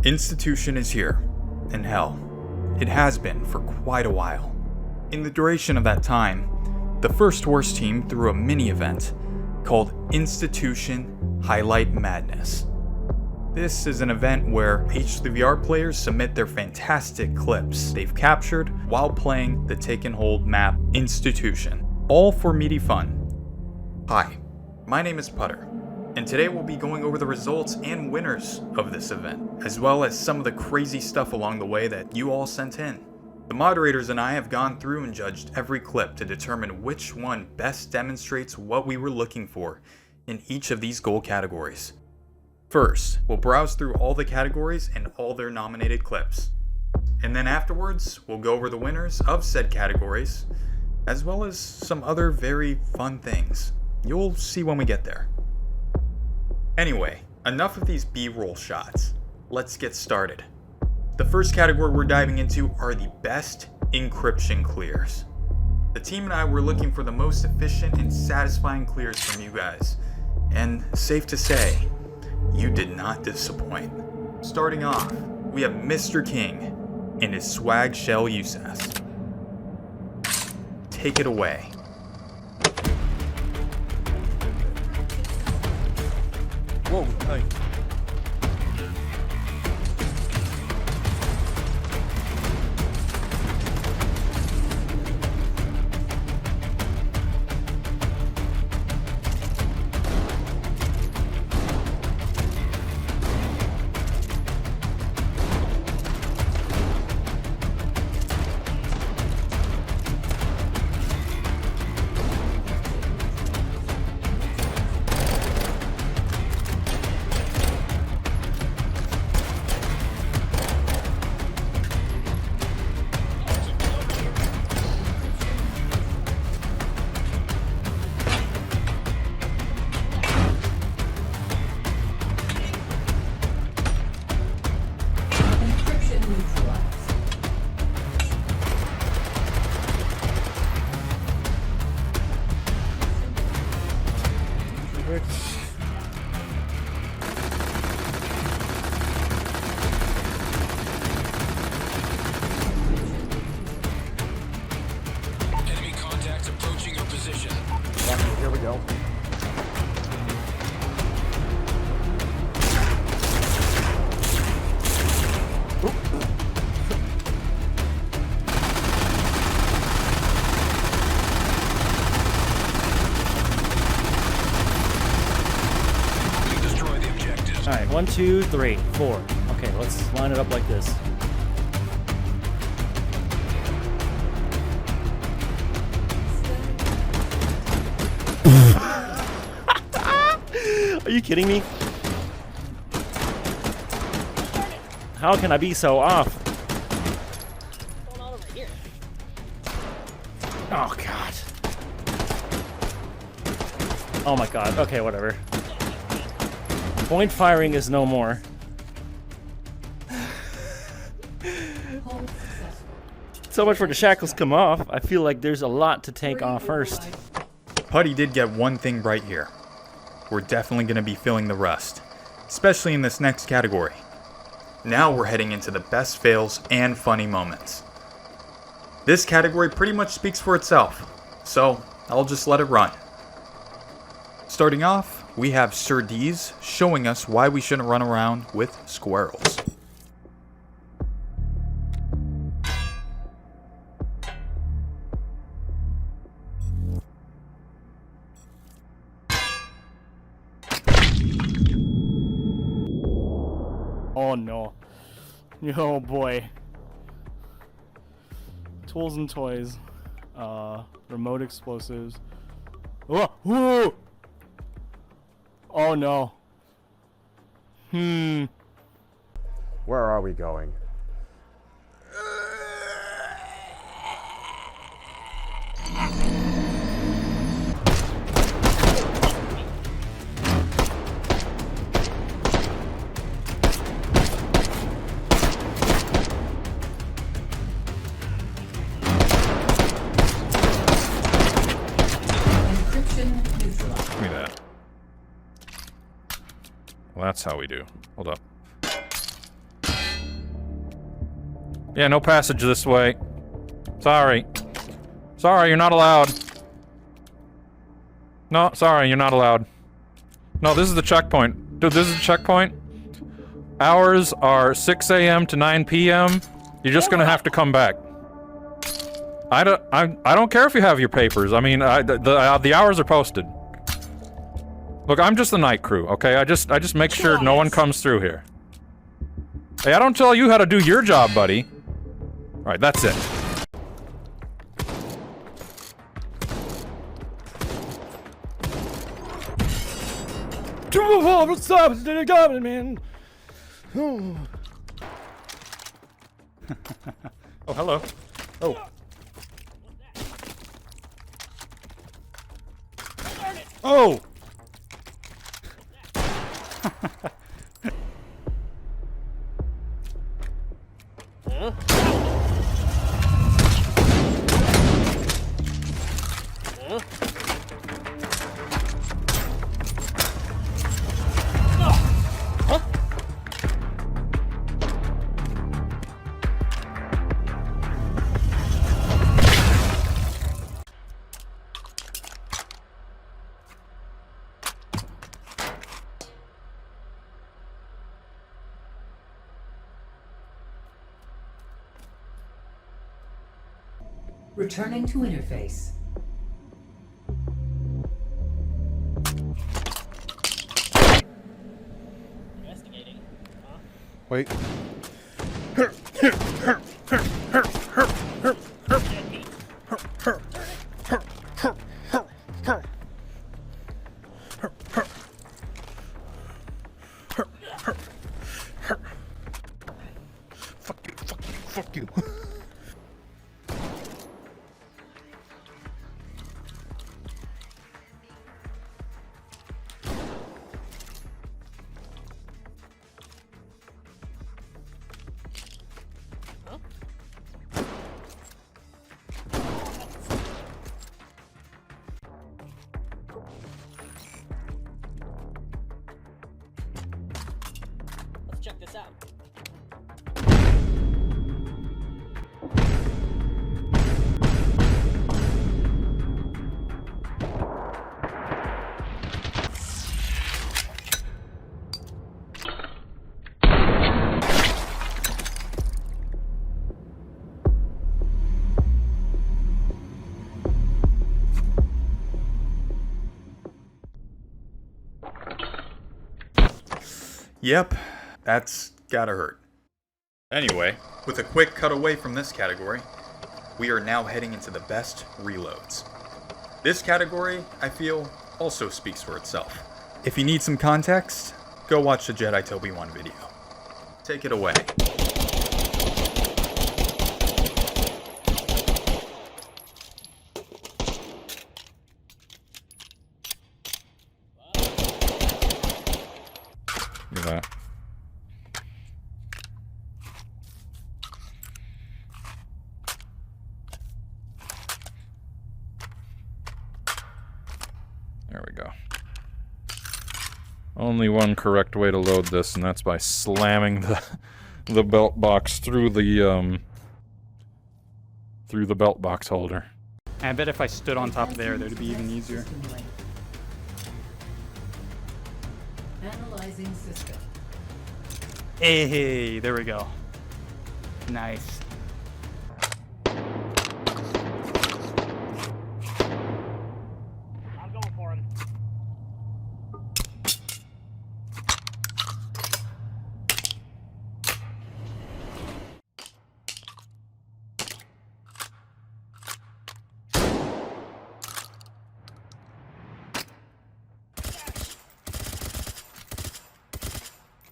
Institution is here, and hell, it has been for quite a while. In the duration of that time, the first Wurst team threw a mini-event called Institution Highlight Madness. This is an event where HDVR players submit their fantastic clips they've captured while playing the take and hold map Institution, all for meaty fun. Hi, my name is Putter, and today we'll be going over the results and winners of this event, as well as some of the crazy stuff along the way that you all sent in. The moderators and I have gone through and judged every clip to determine which one best demonstrates what we were looking for in each of these goal categories. First, we'll browse through all the categories and all their nominated clips. And then afterwards, we'll go over the winners of said categories, as well as some other very fun things. You'll see when we get there. Anyway, enough of these B-roll shots. Let's get started. The first category we're diving into are the best encryption clears. The team and I were looking for the most efficient and satisfying clears from you guys. And safe to say, you did not disappoint. Starting off, we have Mr. King and his swag shell USAS. Take it away. Whoa, hey. Enemy contacts approaching your position. Here we go. Destroy the objectives. All right, 1, 2, 3, 4. Okay, let's line it up like this. Are you kidding me? How can I be so off? What's going on over here? Oh, God. Oh, my God. Okay, whatever. Point firing is no more. So much for the shackles come off. I feel like there's a lot to take off first. Putty did get one thing right here. We're definitely going to be feeling the rust, especially in this next category. Now we're heading into the best fails and funny moments. This category pretty much speaks for itself, so I'll just let it run. Starting off, we have Sir D's showing us why we shouldn't run around with squirrels. Oh no. Oh boy. Tools and toys. Remote explosives. Oh, whoa! Oh no. Where are we going? Well, that's how we do. Hold up. Yeah, no passage this way. Sorry. Sorry, you're not allowed. No, sorry, you're not allowed. No, this is the checkpoint. Dude, this is the checkpoint. Hours are 6 a.m. to 9 p.m. You're just gonna have to come back. I don't care if you have your papers. I mean, the hours are posted. Look, I'm just the night crew, okay? I just make sure no one comes through here. Hey, I don't tell you how to do your job, buddy. Alright, that's it. Man. Oh, hello. Oh. Oh! Returning to interface. Investigating. Huh? Wait. Fuck you. Let's check this out. Yep, that's gotta hurt. Anyway, with a quick cut away from this category, we are now heading into the best reloads. This category, I feel, also speaks for itself. If you need some context, go watch the Jedi Toby 1 video. Take it away. Look at that. There we go. Only one correct way to load this, and that's by slamming the belt box through the belt box holder. I bet if I stood on top of there, that'd be even easier. Analyzing system. Hey, there we go. Nice. I'm going for him.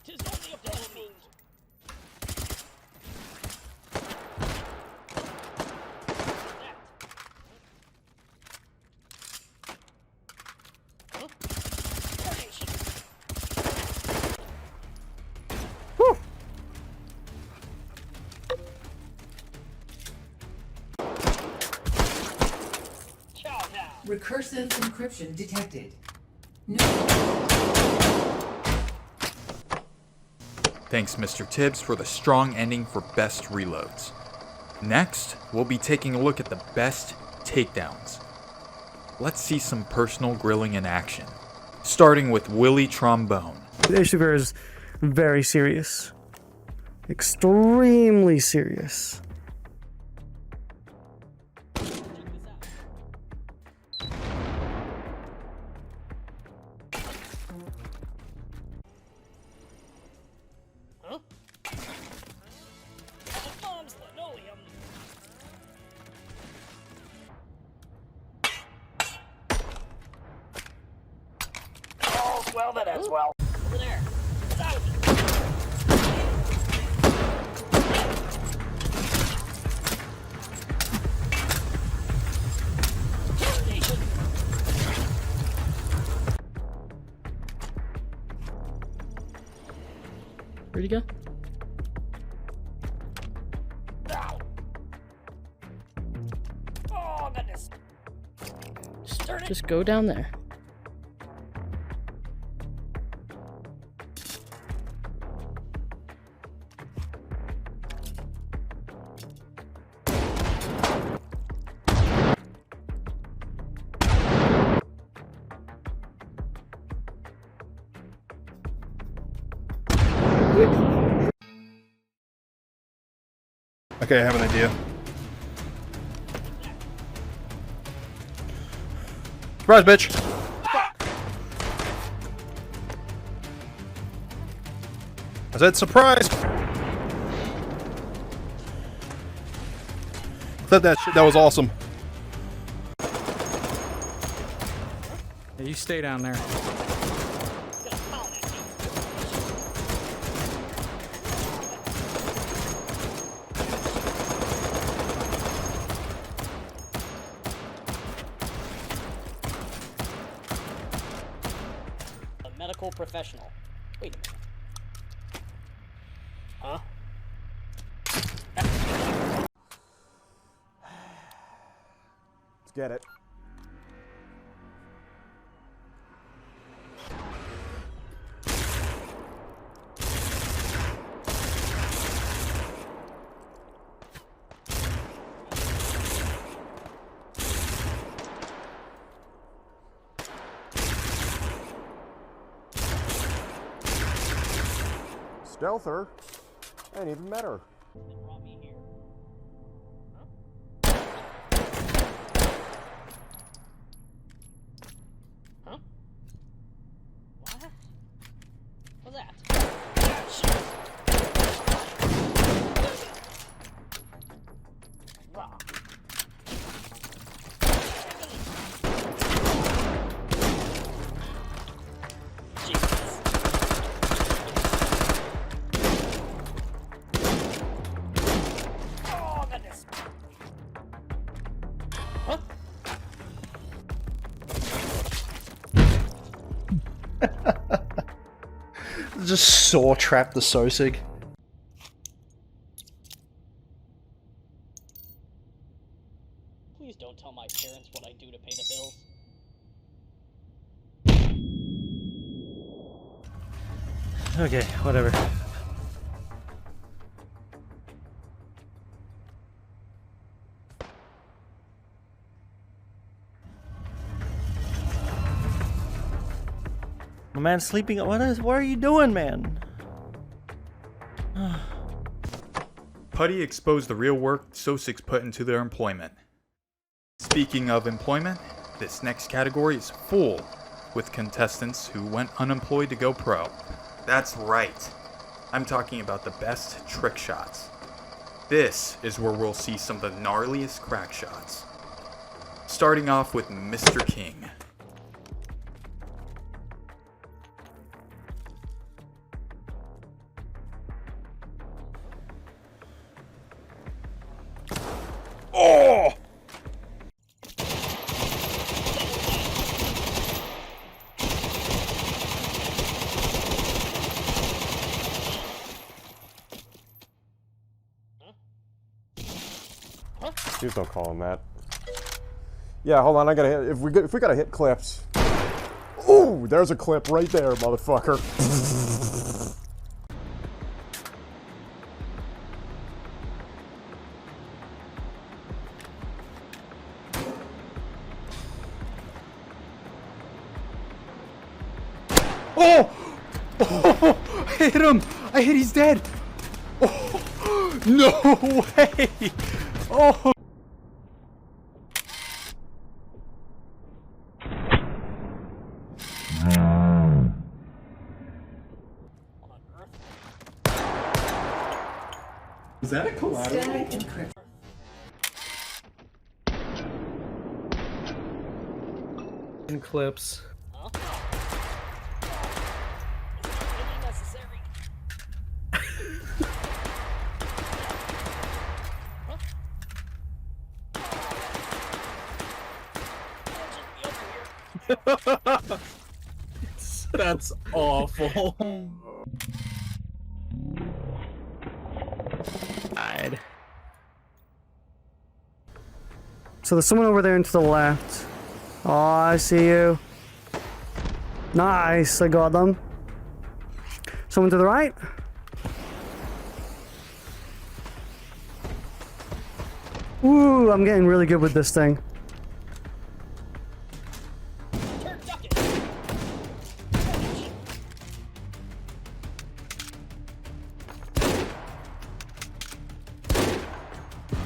Tis only a moment. Recursive encryption detected. No. Thanks Mr. Tibbs for the strong ending for best reloads. Next, we'll be taking a look at the best takedowns. Let's see some personal grilling in action, starting with Willie Trombone. The issue here is very serious. Extremely serious. Huh? Mom's linoleum. Oh, well then as well. Over there. It's out. Where'd he go? Ow. Oh, goodness. Just go down there. Okay, I have an idea. Surprise, bitch! I said surprise! Said that shit, that was awesome. Yeah, you stay down there. A medical professional. Wait a minute. Huh? Let's get it. Stealther ain't even met her. That brought me here. Huh? What? What's that? Wow. Jesus. Oh, goodness. Huh? Just saw trap the Sosig. Please don't tell my parents what I do to pay the bills. Okay, whatever. My man's sleeping. What are you doing, man? Putty exposed the real work Sosik's put into their employment. Speaking of employment, this next category is full with contestants who went unemployed to go pro. That's right. I'm talking about the best trick shots. This is where we'll see some of the gnarliest crack shots. Starting off with Mr. King. Oh! Please don't call him that. Yeah, hold on. I gotta hit. If we gotta hit clips. Ooh, there's a clip right there, motherfucker. Oh! Oh! I hit him! I hit, he's dead! Oh! No way! Oh! Is that a collateral? Static encryption. In clips. That's awful. So there's someone over there and to the left. Oh, I see you. Nice, I got them. Someone to the right. Ooh, I'm getting really good with this thing.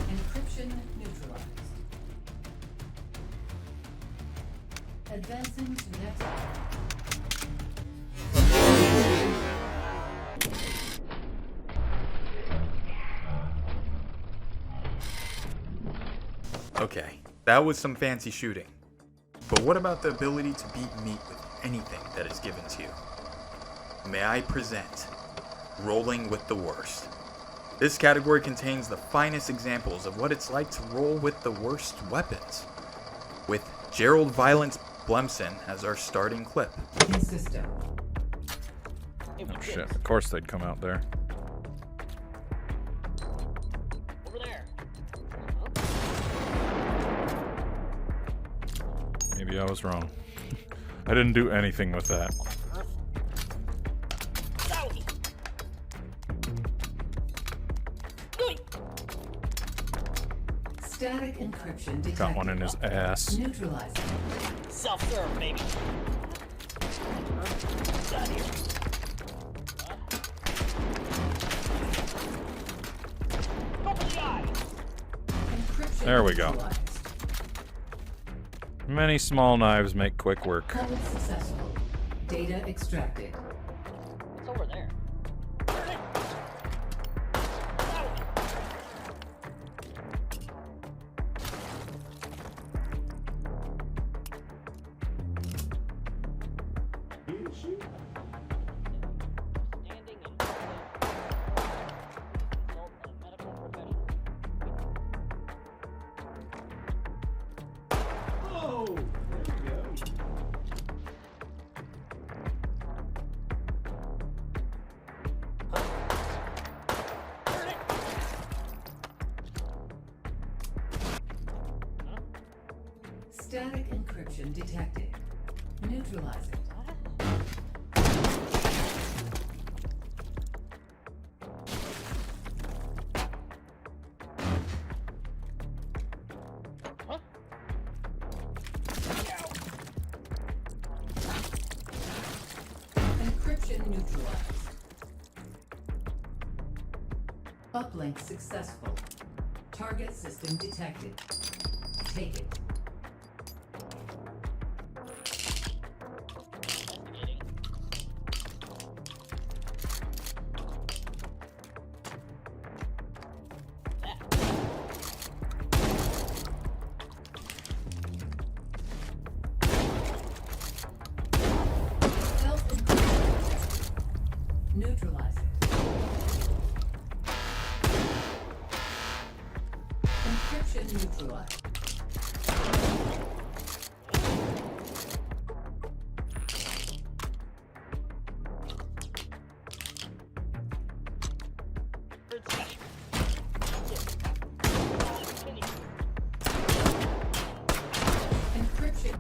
Encryption neutralized. Advancing to next. Okay, that was some fancy shooting. But what about the ability to beat meat with anything that is given to you? May I present Rolling with the Worst. This category contains the finest examples of what it's like to roll with the worst weapons, with Gerald Violence Blemson as our starting clip. In system. Oh shit, of course they'd come out there. Over there. Maybe I was wrong. I didn't do anything with that. Static encryption detected. Got one in his ass. Neutralizing. Self-serve, baby. Got here. Open the eye. Encryption There we go. neutralized. Many small knives make quick work. Code successful. Data extracted. It's over there. Standing and consult a medical professional. Static encryption detected. Neutralize it. Encryption neutralized. Uplink successful. Target system detected. Take it. Neutralize it. Encryption neutralized. Encryption.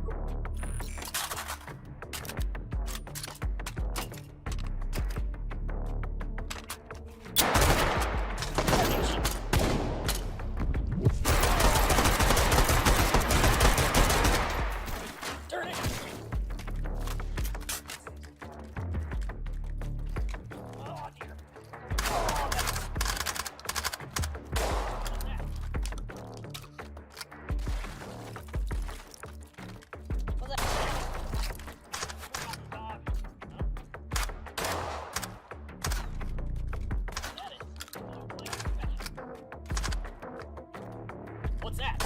What's that?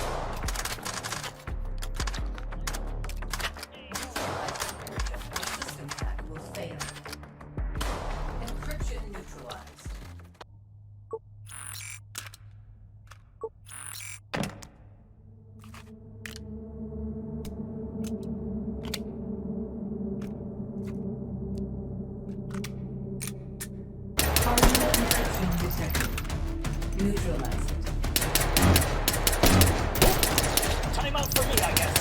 System hack will fail. Encryption neutralized. Hardware encryption detected. Neutralize it. Time out for me, I guess.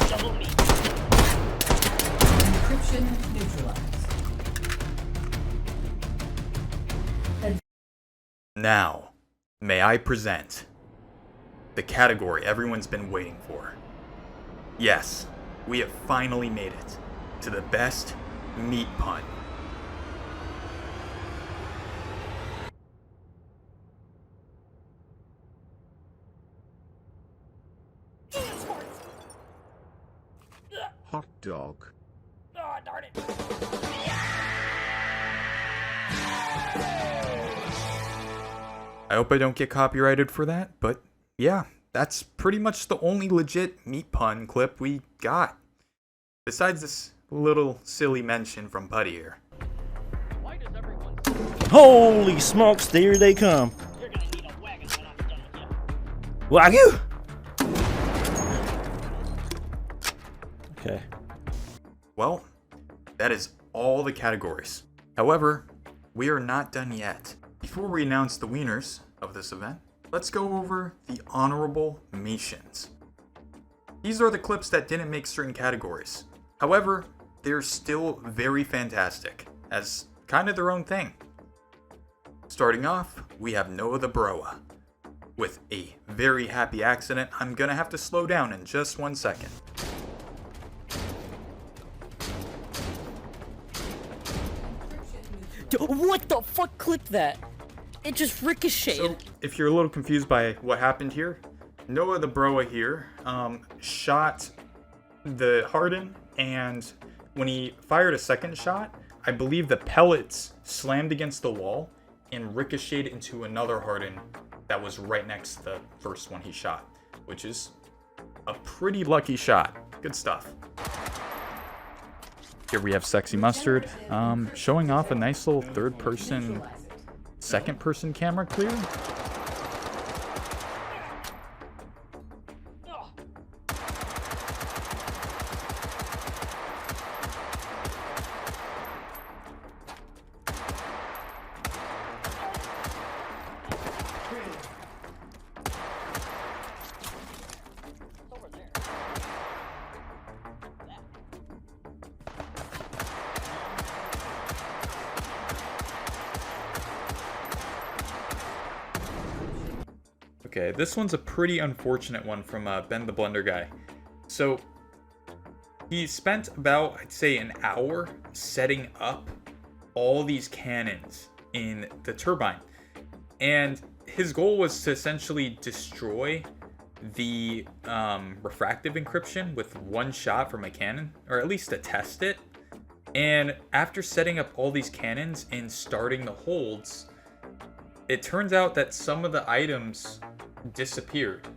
Double me. Encryption neutralized. Now, may I present the category everyone's been waiting for. Yes, we have finally made it to the best meat pun. Hot dog. Oh, darn it. I hope I don't get copyrighted for that, but yeah, that's pretty much the only legit meat pun clip we got. Besides this little silly mention from Putty here. Why does everyone... Holy smokes, there they come. You're gonna need a wagon when I'm done with you. Wagyu! Okay. Well, that is all the categories. However, we are not done yet. Before we announce the winners of this event, let's go over the honorable mentions. These are the clips that didn't make certain categories. However, they're still very fantastic, as kind of their own thing. Starting off, we have Noah the Broa. With a very happy accident, I'm gonna have to slow down in just 1 second. What the fuck clicked that? It just ricocheted. So, if you're a little confused by what happened here, Noah the Broa here shot the Harden, and when he fired a second shot, I believe the pellets slammed against the wall and ricocheted into another Harden that was right next to the first one he shot, which is a pretty lucky shot. Good stuff. Here we have Sexy Mustard, showing off a nice little third-person, second-person camera clear. Okay, this one's a pretty unfortunate one from Ben the Blender guy. So, he spent about, I'd say, an hour setting up all these cannons in the turbine. And his goal was to essentially destroy the refractive encryption with one shot from a cannon, or at least to test it. And after setting up all these cannons and starting the holds, it turns out that some of the items disappeared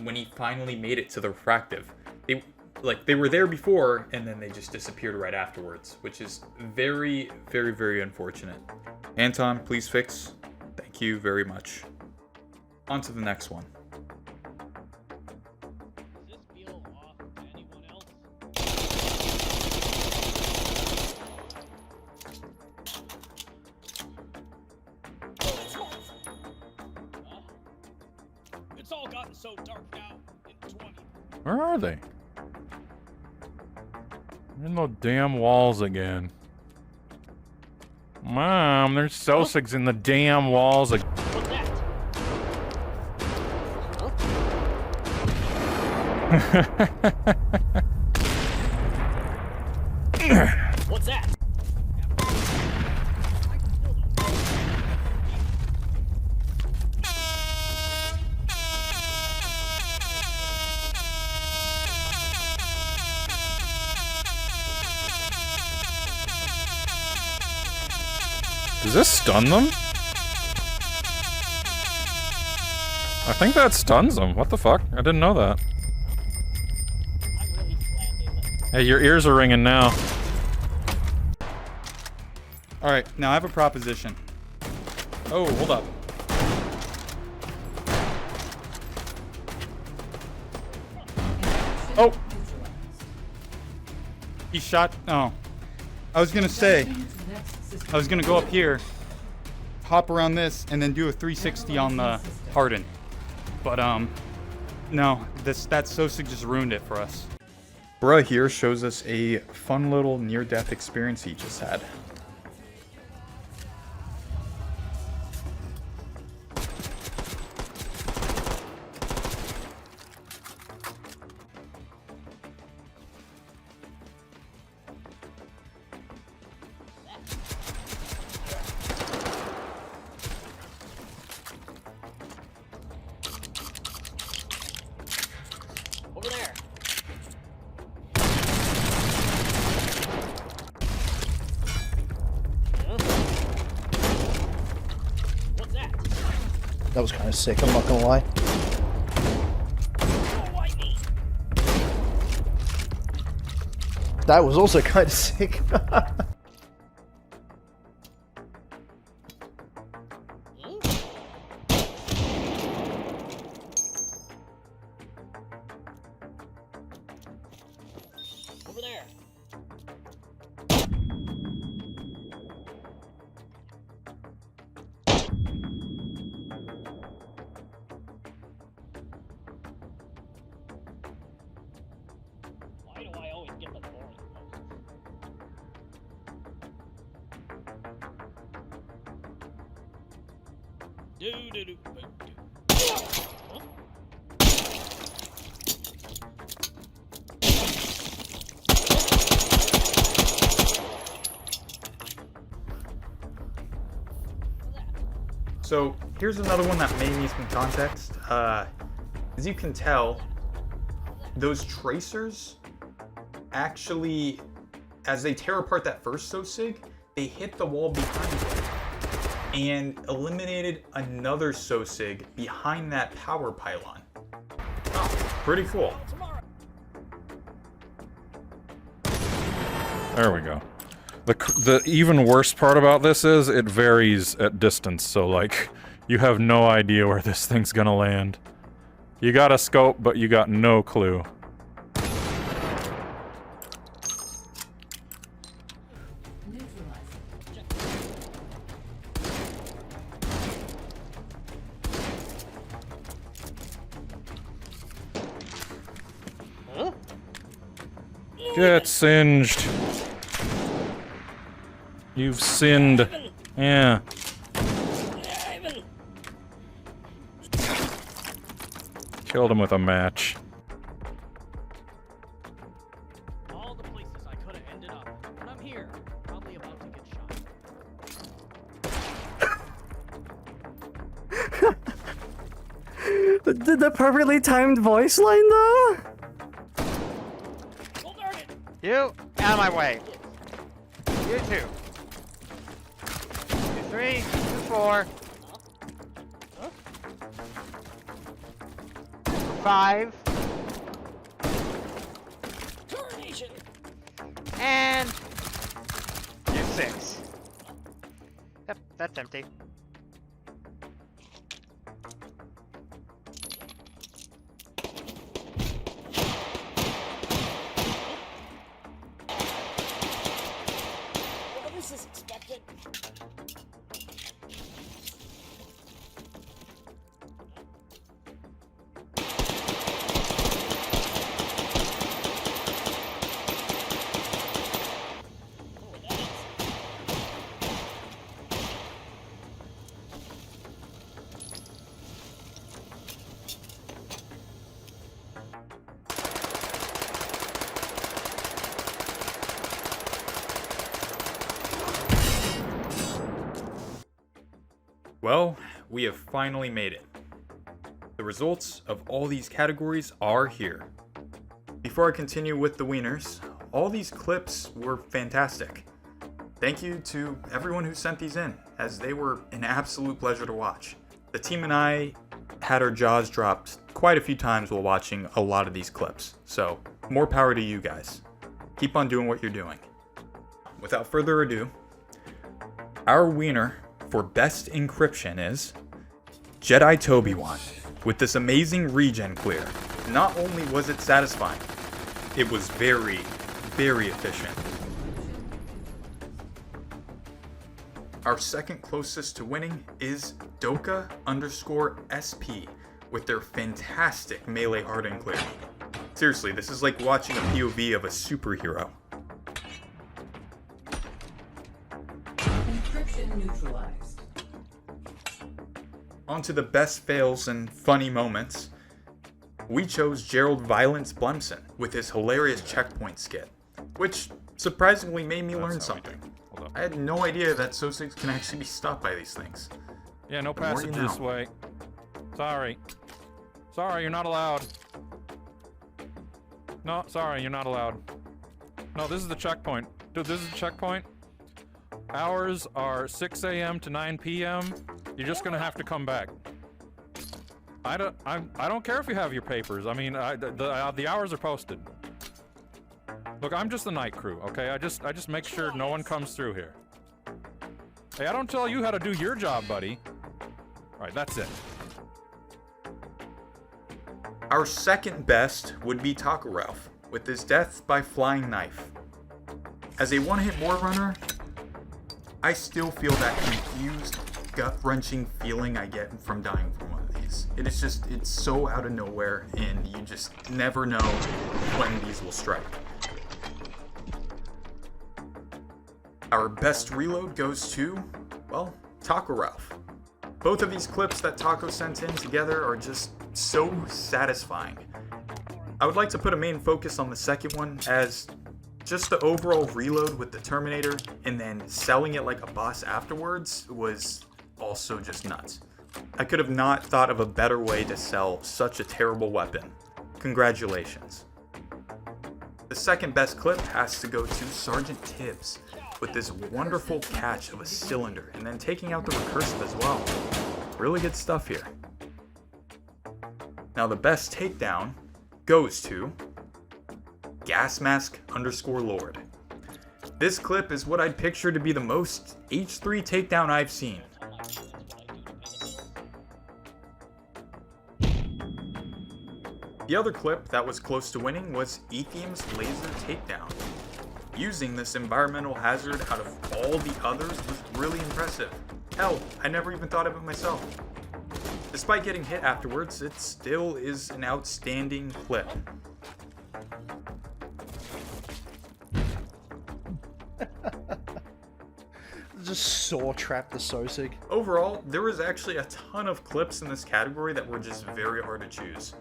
when he finally made it to the refractive. They were there before, and then they just disappeared right afterwards, which is very, very, very unfortunate. Anton, please fix. Thank you very much. On to the next one. Does this feel off to anyone else? It's all gotten so dark now in 20. Where are they? In the damn walls again. Mom, there's Sosigs in the damn walls again. What's that? What's that? Does this stun them? I think that stuns them. What the fuck? I didn't know that. Hey, your ears are ringing now. Alright, now I have a proposition. Oh, hold up. Oh! He shot. Oh. I was gonna say, I was gonna go up here, hop around this, and then do a 360 on the Harden. But, no, that Sosig just ruined it for us. Bruh here shows us a fun little near-death experience he just had. Over there. What's that? That was kind of sick, I'm not gonna lie. That was also kind of sick. Over there. Why do I always get the boring ones? Do. Huh? So here's another one that may need some context. As you can tell, those tracers actually, as they tear apart that first Sosig, they hit the wall behind it and eliminated another Sosig behind that power pylon. Oh, pretty cool. There we go. The even worse part about this is it varies at distance, so like, you have no idea where this thing's gonna land. You got a scope, but you got no clue. Get singed. You've sinned. Yeah. Killed him with a match. All the places I could have ended up, but I'm here, probably about to get shot. The perfectly timed voice line, though? Well, darn it! You, out of my way. You two. 2, 3, 2, 4. 5. Coronation! And... you 6. Yep, that's empty. Well, this is expected. Well, we have finally made it. The results of all these categories are here. Before I continue with the Weiners, all these clips were fantastic. Thank you to everyone who sent these in, as they were an absolute pleasure to watch. The team and I had our jaws dropped quite a few times while watching a lot of these clips, so more power to you guys. Keep on doing what you're doing. Without further ado, our winner for Best Encryption is Jedi Toby1 with this amazing regen clear. Not only was it satisfying, it was very, very efficient. Our second closest to winning is Doka_SP with their fantastic melee harden clear. Seriously, this is like watching a POV of a superhero. Encryption neutralized. On to the best fails and funny moments. We chose Gerald Violence Blemson with his hilarious checkpoint skit, which surprisingly made me learn something. I had no idea that SO6 can actually be stopped by these things. Yeah, no The more you passage know. this way. Sorry. Sorry, you're not allowed. No, sorry, you're not allowed. No, this is the checkpoint. Dude, this is the checkpoint. Hours are 6 a.m. to 9 p.m. You're just gonna have to come back. I don't care if you have your papers. I mean, the hours are posted. Look, I'm just the night crew, okay? I just make sure no one comes through here. Hey, I don't tell you how to do your job, buddy. All right, that's it. Our second best would be Taco Ralph with his death by flying knife. As a one-hit war runner, I still feel that confused, gut-wrenching feeling I get from dying from one of these. It is just, it's so out of nowhere, and you just never know when these will strike. Our best reload goes to, well, Taco Ralph. Both of these clips that Taco sent in together are just so satisfying. I would like to put a main focus on the second one, as just the overall reload with the Terminator and then selling it like a boss afterwards was also just nuts. I could have not thought of a better way to sell such a terrible weapon. Congratulations. The second best clip has to go to Sergeant Tibbs with this wonderful catch of a cylinder and then taking out the recursive as well. Really good stuff here. Now the best takedown goes to Gasmask_Lord. This clip is what I'd picture to be the most H3 takedown I've seen. The other clip that was close to winning was Ethium's laser takedown. Using this environmental hazard out of all the others was really impressive. Hell, I never even thought of it myself. Despite getting hit afterwards, it still is an outstanding clip. Just saw trap the Sosig. Overall, there was actually a ton of clips in this category that were just very hard to choose.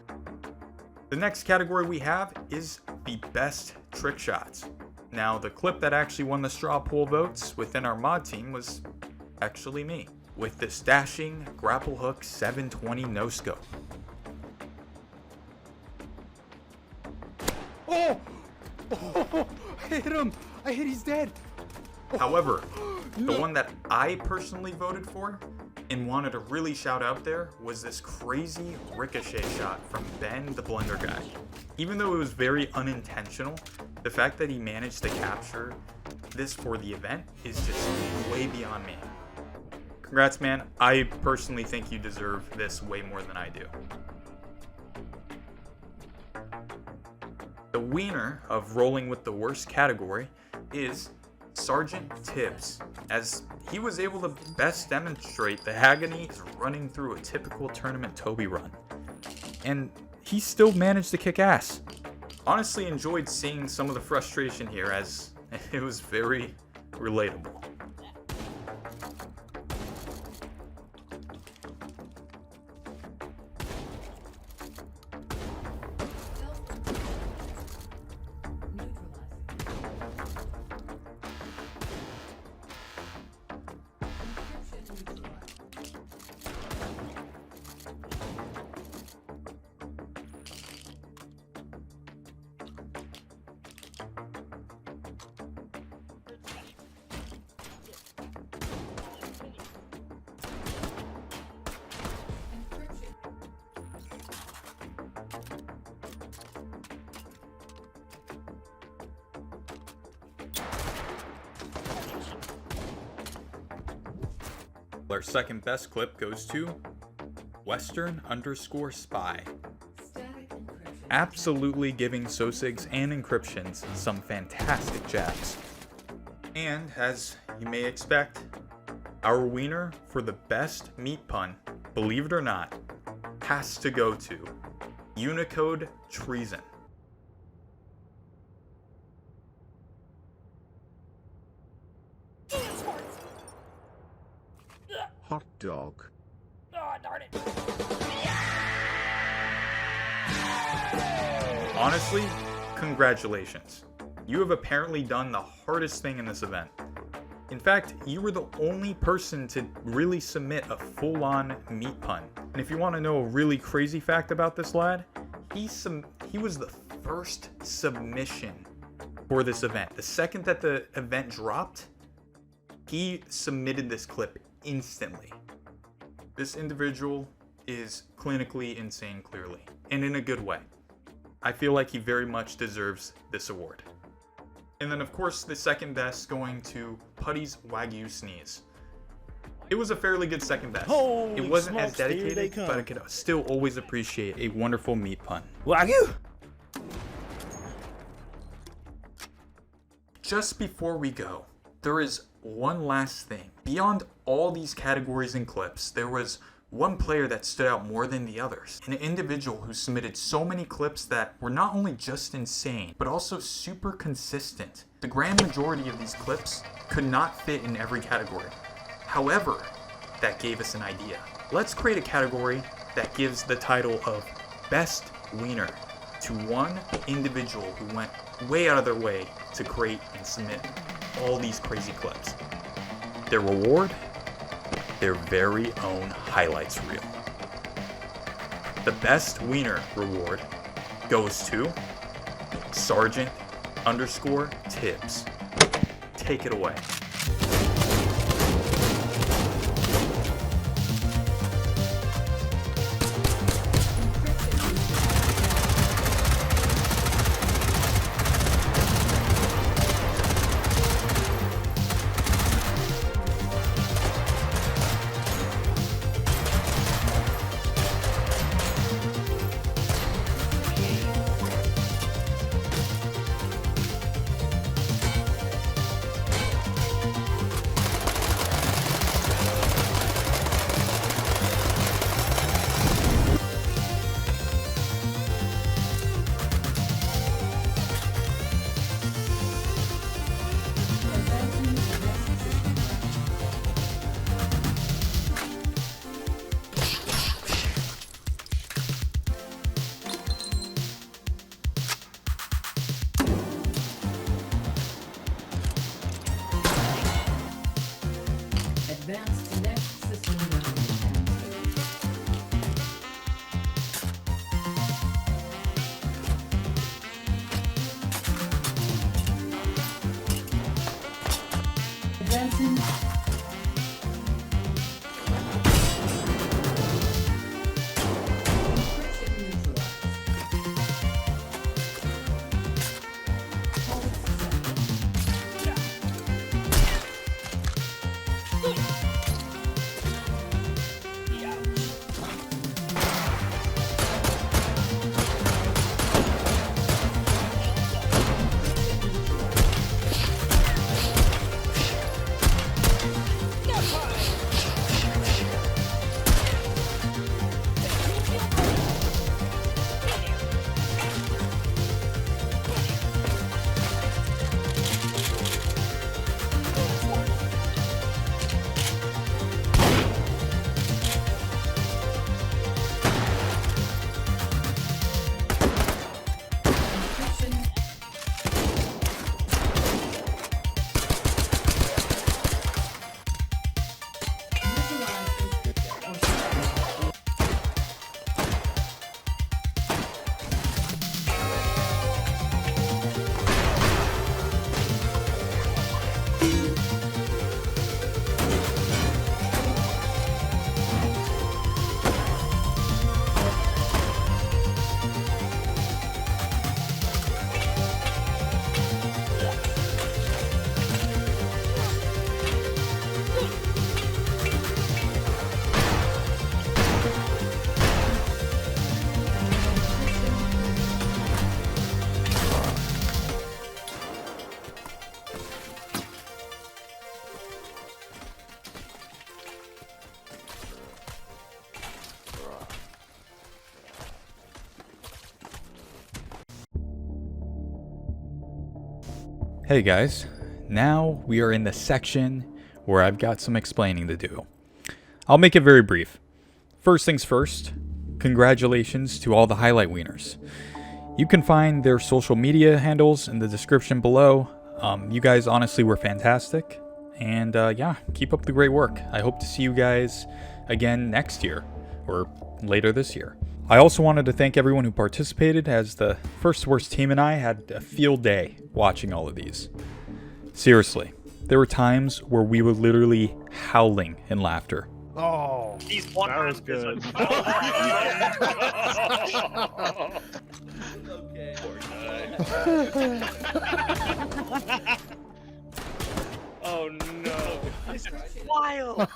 The next category we have is the best trick shots. Now, the clip that actually won the straw poll votes within our mod team was actually me, with the stashing grapple hook 720 no scope. Oh! Oh! I hit him! He's dead! However, the one that I personally voted for and wanted to really shout out there was this crazy ricochet shot from Ben the Blender guy. Even though it was very unintentional, the fact that he managed to capture this for the event is just way beyond me. Congrats, man. I personally think you deserve this way more than I do. The winner of Rolling with the Worst category is Sergeant Tibbs, as he was able to best demonstrate the agony running through a typical tournament Toby run. And he still managed to kick ass. Honestly enjoyed seeing some of the frustration here, as it was very relatable. Our second best clip goes to Western_Spy. Absolutely giving Sosigs and Encryptions some fantastic jabs. And as you may expect, our wiener for the best meat pun, believe it or not, has to go to Unicode Treason. Hot dog. Oh, darn it. Honestly, congratulations. You have apparently done the hardest thing in this event. In fact, you were the only person to really submit a full-on meat pun. And if you want to know a really crazy fact about this lad, he was the first submission for this event. The second that the event dropped, he submitted this clip instantly. This individual is clinically insane, clearly, and in a good way. I feel like he very much deserves this award. And then of course the second best going to Putty's Wagyu Sneeze. It was a fairly good second best. Holy it wasn't smokes, as dedicated, here they come. but I could still always appreciate a wonderful meat pun. Wagyu! Just before we go, there is one last thing. Beyond all these categories and clips, there was one player that stood out more than the others. An individual who submitted so many clips that were not only just insane, but also super consistent. The grand majority of these clips could not fit in every category. However, that gave us an idea. Let's create a category that gives the title of Best Wiener to one individual who went way out of their way to create and submit all these crazy clips. Their reward? Their very own highlights reel. The Best Wiener reward goes to Sergeant_Tibbs. Take it away. Advance to next system round. Advancing. Encryption neutralized. Hold successful. Hey guys, now we are in the section where I've got some explaining to do. I'll make it very brief. First things first, congratulations to all the highlight wieners. You can find their social media handles in the description below. You guys honestly were fantastic. And yeah, keep up the great work. I hope to see you guys again next year, or later this year. I also wanted to thank everyone who participated, as the First Worst team and I had a field day watching all of these. Seriously, there were times where we were literally howling in laughter. Oh, He's one that was good. Okay. Oh no. This is wild.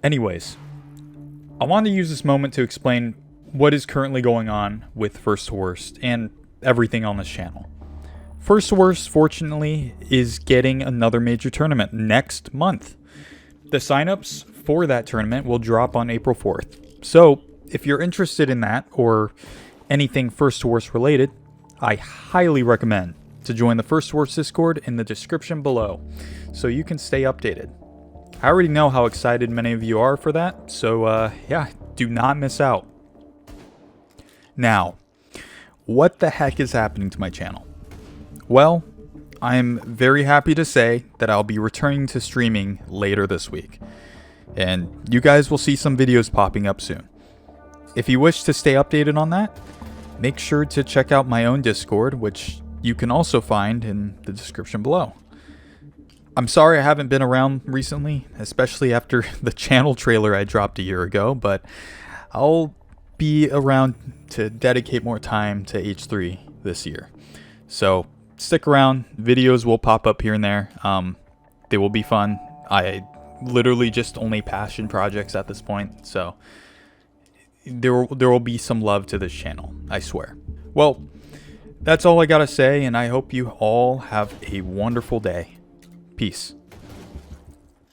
Anyways, I wanted to use this moment to explain what is currently going on with First Worst and everything on this channel. First Worst, fortunately, is getting another major tournament next month. The signups for that tournament will drop on April 4th. So, if you're interested in that or anything First Worst related, I highly recommend to join the First Worst Discord in the description below so you can stay updated. I already know how excited many of you are for that, so yeah, do not miss out. Now, what the heck is happening to my channel? Well, I'm very happy to say that I'll be returning to streaming later this week, and you guys will see some videos popping up soon. If you wish to stay updated on that, make sure to check out my own Discord, which you can also find in the description below. I'm sorry I haven't been around recently, especially after the channel trailer I dropped a year ago, but I'll be around to dedicate more time to H3 this year. So stick around, videos will pop up here and there. They will be fun. I literally just only passion projects at this point, so there will be some love to this channel, I swear. Well, that's all I gotta say, and I hope you all have a wonderful day. Peace.